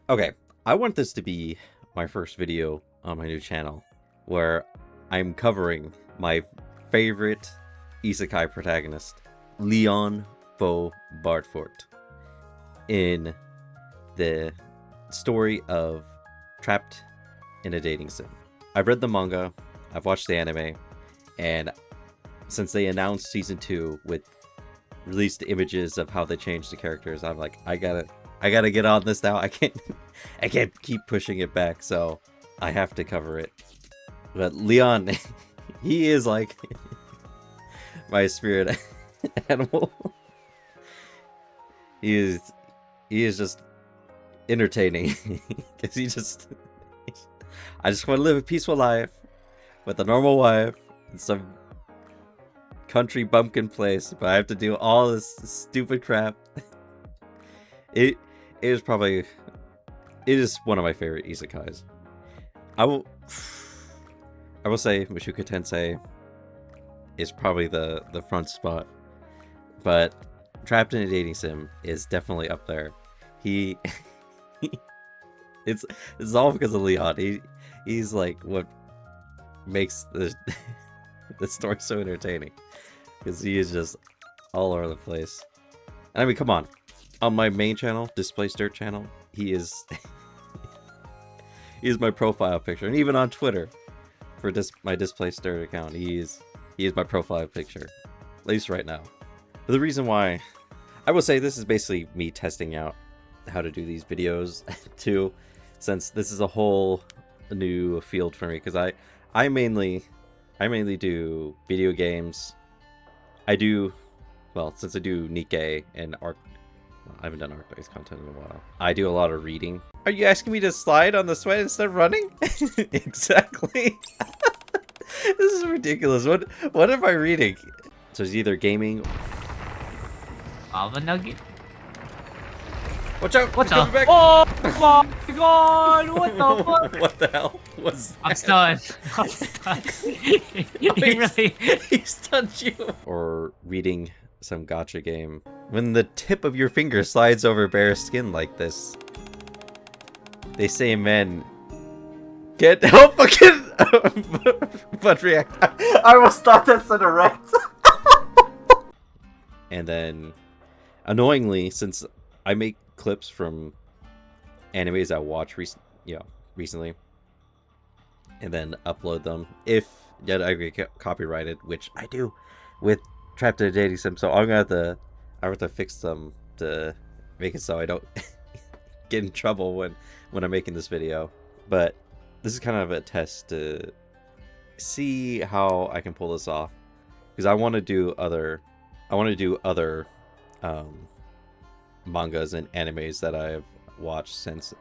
Okay, I want this to be my first video on my new channel where I'm covering my favorite isekai protagonist, Leon Bo Bartfort, in the story of Trapped in a Dating Sim. I've read the manga, I've watched the anime, and since they announced season 2 with released images of how they changed the characters, I'm like, I gotta get on this now. I can't keep pushing it back, so I have to cover it. But Leon, he is like my spirit animal. He is just entertaining because I just want to live a peaceful life with a normal wife in some country bumpkin place, but I have to do all this stupid crap. It is one of my favorite isekais. I will say Mushoku Tensei is probably the front spot, but Trapped in a Dating Sim is definitely up there. It's all because of Leon. He's like what makes the story so entertaining, because he is just all over the place. And I mean, come on. On my main channel, Displaced Dirt channel, he is my profile picture, and even on Twitter for my Displaced Dirt account, he is my profile picture, at least right now. But the reason why I will say this is basically me testing out how to do these videos too, since this is a whole new field for me, because I mainly do video games. Since I do Nikkei and Arc. I haven't done art-based content in a while. I do a lot of reading. Are you asking me to slide on the sweat instead of running? Exactly. This is ridiculous. What am I reading? So it's either gaming. Lava nugget? Watch out! What He's the? coming back. Oh my god! What the fuck? What the hell was that? I'm stunned. I'm stunned. He stunned you. Or reading some gacha game. When the tip of your finger slides over bare skin like this, they say men get help again. But react. I almost thought that said a right. And then, annoyingly, since I make clips from animes I watch recently, and then upload them if yet I get copyrighted, which I do with Trapped in a Dating Sim, so I have to fix them to make it so I don't get in trouble when I'm making this video. But this is kind of a test to see how I can pull this off, because I want to do other mangas and animes that I've watched, since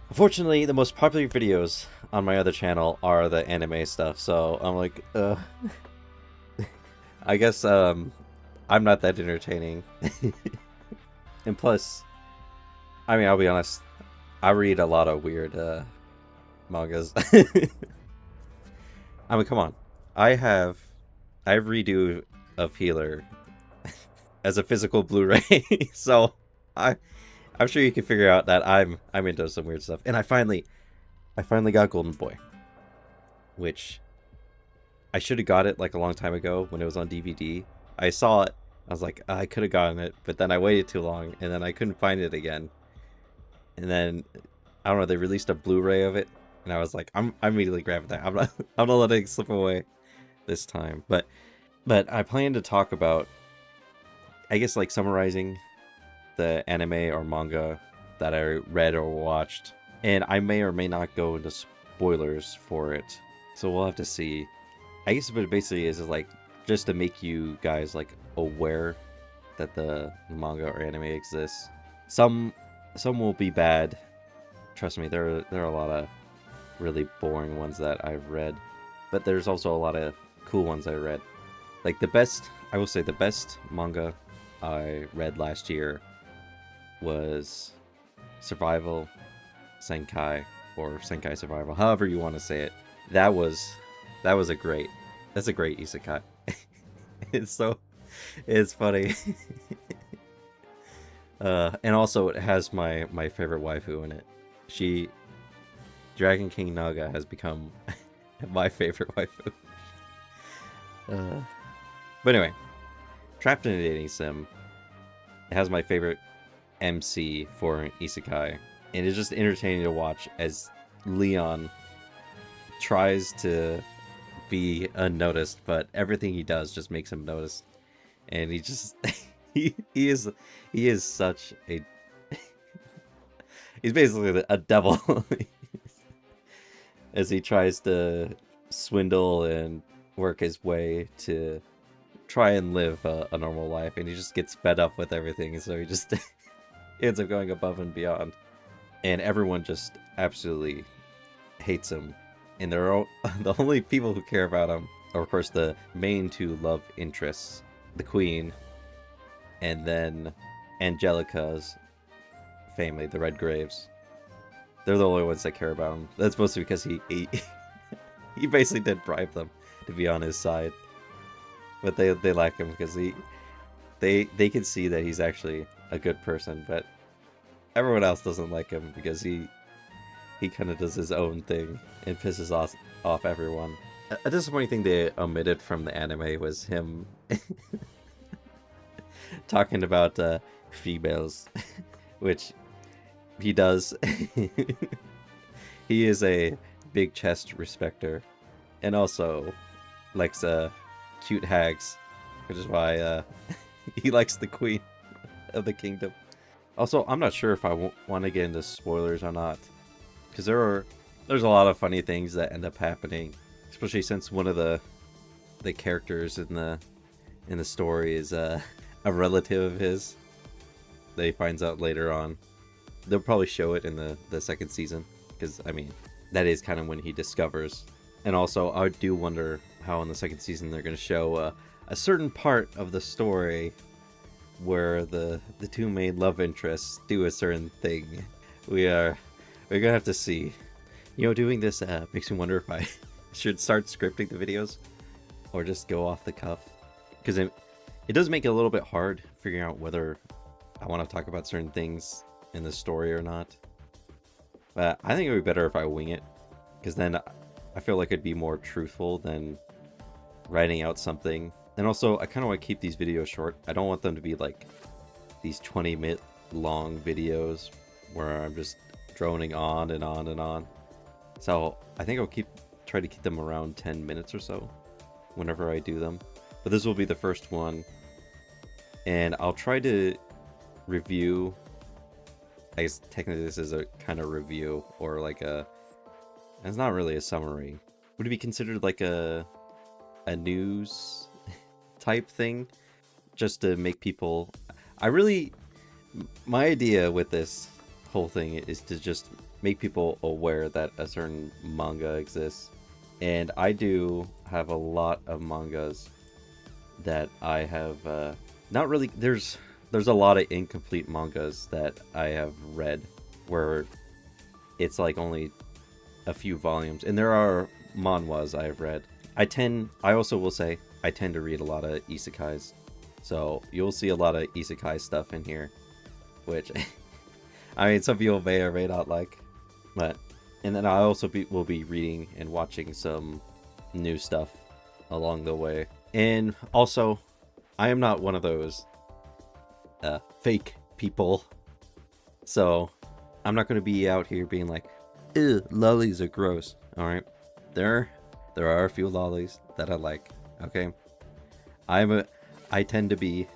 unfortunately the most popular videos on my other channel are the anime stuff. So I'm like, I guess I'm not that entertaining. And plus, I mean, I'll be honest, I read a lot of weird mangas. I mean, come on. I redo of Healer as a physical Blu-ray, so I'm sure you can figure out that I'm into some weird stuff. And I finally got Golden Boy, which I should have got it like a long time ago when it was on DVD. I saw it, I was like, I could have gotten it, but then I waited too long, and then I couldn't find it again. And then I don't know, they released a Blu-ray of it, and I was like, I'm immediately grabbing that. I'm not letting it slip away this time. But I plan to talk about, I guess, like summarizing the anime or manga that I read or watched, and I may or may not go into spoilers for it, so we'll have to see. I guess what it basically is like just to make you guys like aware that the manga or anime exists. Some will be bad. Trust me, there are a lot of really boring ones that I've read, but there's also a lot of cool ones I read. Like I will say the best manga I read last year was Survival Senkai, or Senkai Survival, however you want to say it. That's a great isekai. It's funny. And also it has my favorite waifu in it. She Dragon King Naga has become my favorite waifu. Uh, but anyway, Trapped in a Dating Sim. It has my favorite MC for an isekai, and it's just entertaining to watch as Leon tries to be unnoticed, but everything he does just makes him noticed, and he just he is such a he's basically a devil as he tries to swindle and work his way to try and live a normal life, and he just gets fed up with everything, so he just ends up going above and beyond, and everyone just absolutely hates him, and the only people who care about him are, of course, the main two love interests, the queen, and then Angelica's family, the Red Graves. They're the only ones that care about him. That's mostly because he basically did bribe them to be on his side, but they like him because they can see that he's actually a good person, but everyone else doesn't like him because he kind of does his own thing and pisses off everyone. A disappointing thing they omitted from the anime was him talking about females, which he does. He is a big chest respecter, and also likes cute hags, which is why he likes the queen of the kingdom. Also, I'm not sure if I want to get into spoilers or not, because there's a lot of funny things that end up happening, especially since one of the characters in the story is a relative of his that he finds out later on. They'll probably show it in the second season, because I mean that is kind of when he discovers. And also I do wonder how in the second season they're going to show a certain part of the story where the two main love interests do a certain thing. We're gonna have to see. You know, doing this makes me wonder if I should start scripting the videos or just go off the cuff, because it does make it a little bit hard figuring out whether I want to talk about certain things in the story or not. But I think it would be better if I wing it, because then I feel like it'd be more truthful than writing out something. And also, I kind of want to keep these videos short. I don't want them to be like these 20-minute long videos where I'm just droning on and on and on. So I think I'll try to keep them around 10 minutes or so whenever I do them. But this will be the first one, and I'll try to review. I guess technically this is a kind of review, or like it's not really a summary. Would it be considered like a news type thing, just to make people... my idea with this whole thing is to just make people aware that a certain manga exists. And I do have a lot of mangas that I have not really... There's a lot of incomplete mangas that I have read where it's like only a few volumes, and there are manhwas I have read. I also will say I tend to read a lot of isekais, so you'll see a lot of isekai stuff in here, which I mean, some people may or may not like, but... And then I also will be reading and watching some new stuff along the way. And also, I am not one of those fake people, so I'm not going to be out here being like, ew, lollies are gross. Alright, there are a few lollies that I like, okay? I tend to be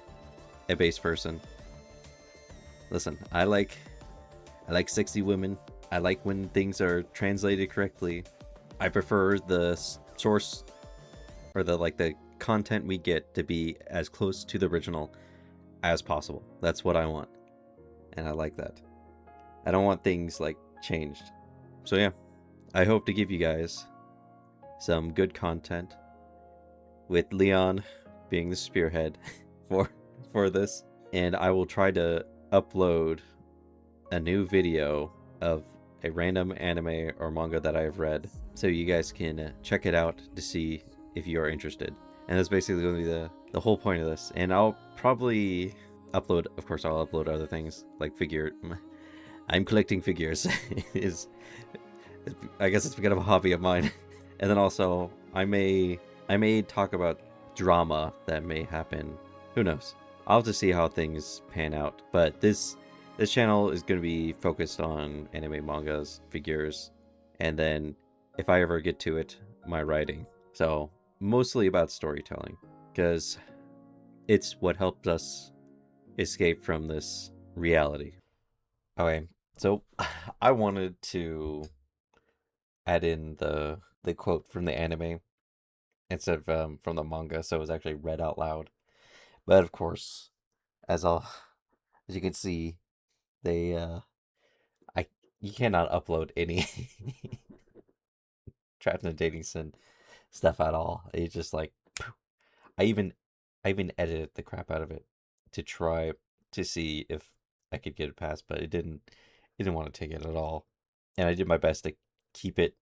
a base person. Listen, I like sexy women. I like when things are translated correctly. I prefer the source, or the content we get, to be as close to the original as possible. That's what I want, and I like that. I don't want things like changed. So yeah, I hope to give you guys some good content, with Leon being the spearhead for this, and I will try to upload a new video of a random anime or manga that I've read, so you guys can check it out to see if you are interested. And that's basically going to be the whole point of this. And I'll upload. Of course, I'll upload other things like figure. I'm collecting figures. is I guess it's become a hobby of mine. And then also, I may talk about drama that may happen. Who knows? I'll have to see how things pan out. But this channel is going to be focused on anime, mangas, figures, and then if I ever get to it, my writing. So mostly about storytelling, because it's what helped us escape from this reality. Okay, so I wanted to add in the quote from the anime instead of from the manga, so it was actually read out loud. But of course, as all as you can see, they I you cannot upload any trapped in a dating sim stuff at all. It's just like I even I even edited the crap out of it to try to see if I could get it past, but it didn't want to take it at all. And I did my best to keep it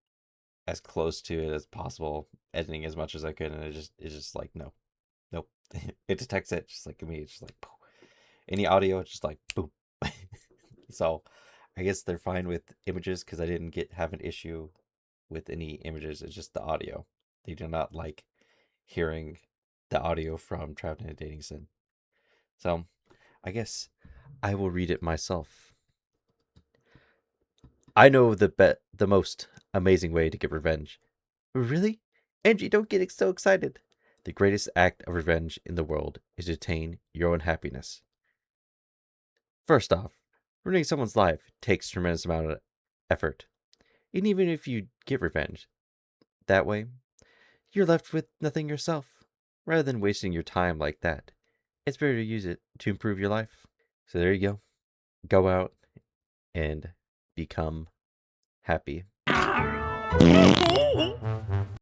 as close to it as possible, editing as much as I could, and it's just like no, nope. It detects it just like me. It's just like poof. Any audio, it's just like boom. So I guess they're fine with images because I didn't get have an issue with any images. It's just the audio. They do not like hearing the audio from Trapped in a Dating Sim. So I guess I will read it myself. I know the most amazing way to get revenge. Really? Angie, don't get so excited. The greatest act of revenge in the world is to attain your own happiness. First off, ruining someone's life takes a tremendous amount of effort. And even if you get revenge that way, you're left with nothing yourself. Rather than wasting your time like that, it's better to use it to improve your life. So there you go. Go out and become happy.